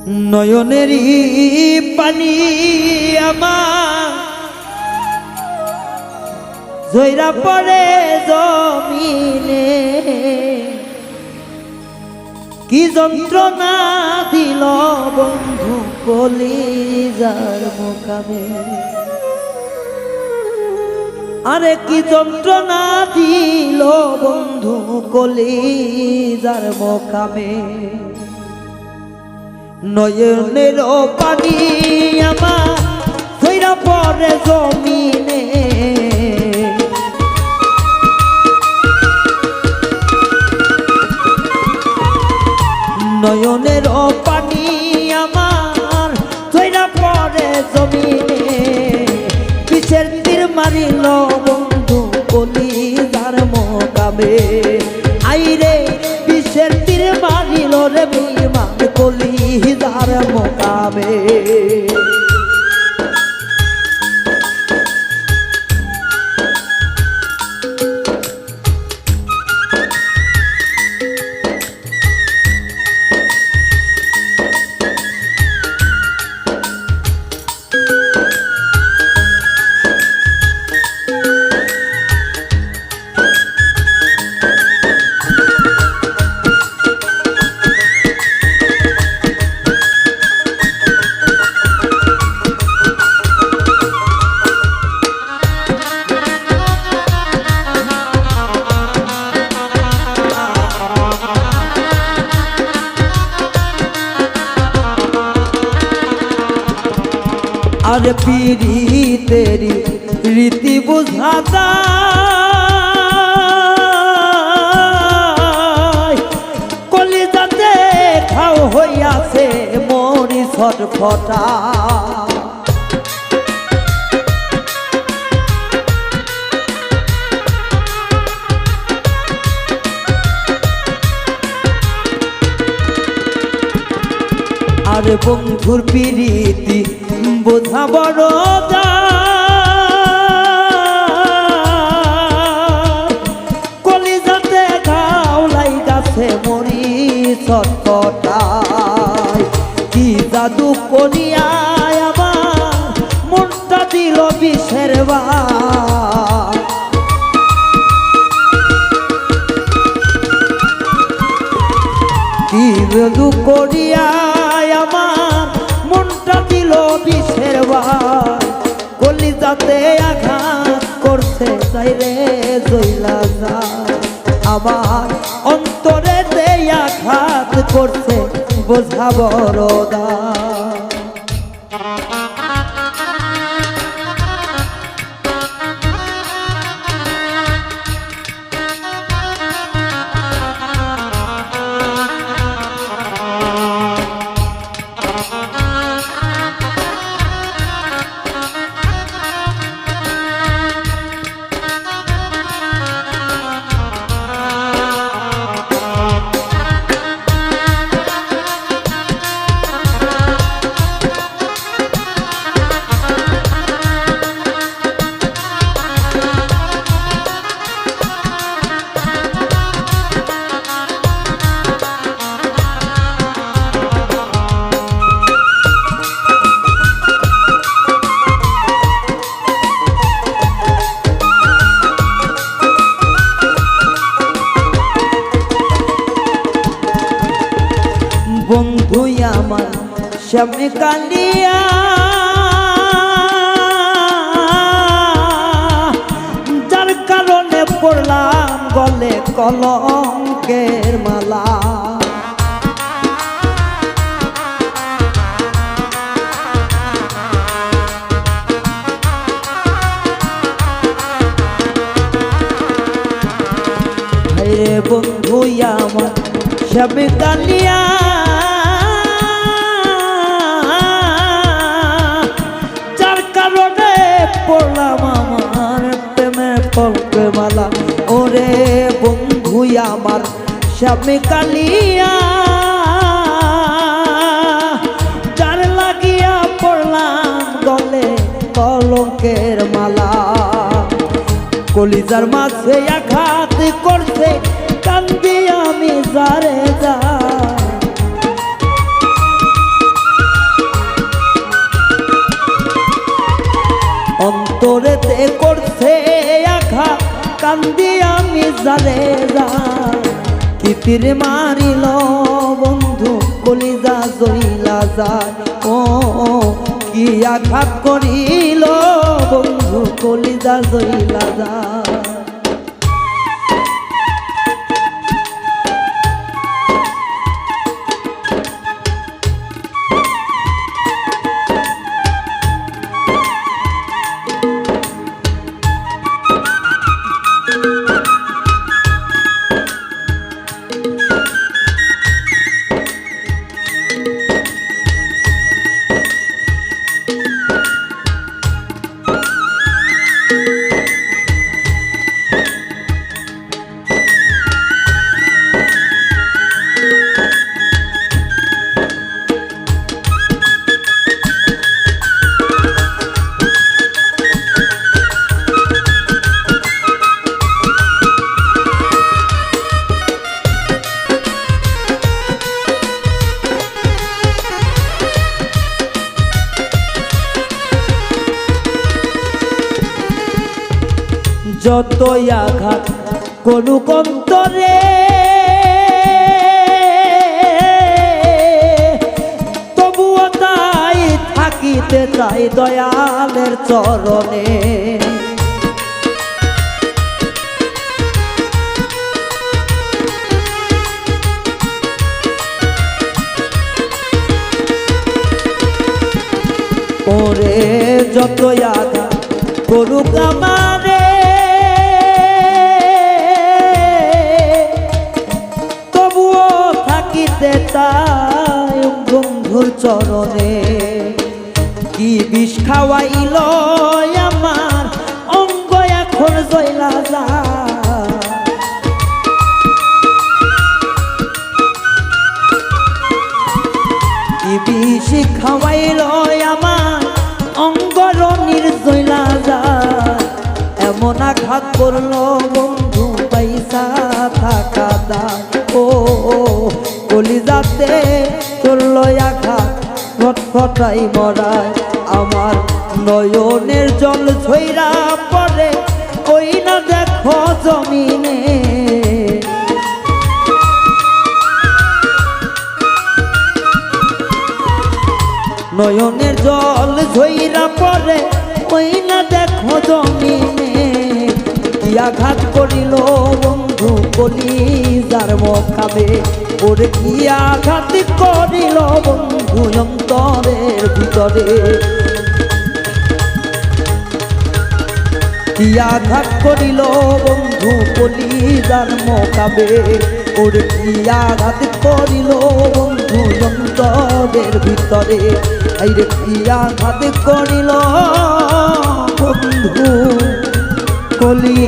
নয়নেরই পানি আমার জয়রা পড়ে জমিনে, কি যন্ত্রণা দিল বন্ধু কলিজার মোকামে। আরে কি যন্ত্রণা দিল বন্ধু কলিজার মোকামে। নয়নের পানি আমার জয়রা পড়ে জমিনে, নয়নের পানি আমার জয়রা পড়ে জমিনে। পিছের তীর মারিল বন্ধু কলিজার মোকামে। আইরে পিছের তীর মারিল রে বেঈমান কলিজার মোকামে। আর পীড়িতেরি রীতি বুঝা যায়, কলিজাতে খাও হইয়াছে মরি ছটফটা। আর বন্ধুর পীড়িতি বোঝা বড় কলিজাতে ঘাও লাইগাছে মরি ছটফটায়। কি জাদু করিয়ায় আমার মনটা দিল বিষের বান। কি জাদু করিয়ায় আমার মনটা দিল বিষের বান। কলিজাতে আঘাত করছে চাইরে জইলা যায়, আমার অন্তরে দেই আঘাত করছে বোঝা বড় দায়। বন্ধু আমার সামনে কালিয়া, যার কারণে পড়লাম গলে কলঙ্কের মালা। রে বন্ধু আমার সামনে কালিয়া, পড়লাম আমার প্রেমে কলঙ্কে মালা। ওরে বন্ধু আমার সামনে কালিয়া, যার লাগিয়া পড়লাম গলে কলঙ্কের মালা। কলিজার মাঝে আঘাত করছে কান্দি আমি যারে যা। কান্দি আমি যারে যা তিতির মারিল বন্ধু কলিজা জইলা যায় ও কি আঘাত করিল বন্ধু কলিজা জইলা যায় যতই আঘাত করুক অন্তরে তবুও তাই থাকিতে চাই দয়ালের চরণে ওরে যতই আঘাত করুক আমারে তাই বন্ধুর চরণে কি বিষ খাওয়াইল আমার অঙ্গ এখন জয়লা যা কি বিষ খাওয়াইল আমার অঙ্গরণীর জয়লা যা এমন আঘাত করলো বন্ধু পয়সা থাকা দা ও কলিজাতে চললো আঘাত ফটফটাই মরায় আমার নয়নের জল ঝইরা পড়ে ওই না দেখো জমিনে নয়নের জল ঝইরা পড়ে ওই না দেখো জমিনে কি আঘাত করিল বন্ধু কলিজার মুখাবে ওরে কি আঘাত করিল বন্ধু অন্তরের ভিতরে কি আঘাত করিল বন্ধু কলিজার মুখাবে ওরে কি আঘাত করিল বন্ধু অন্তরের ভিতরে আইরে কি আঘাত করিল বন্ধু কলি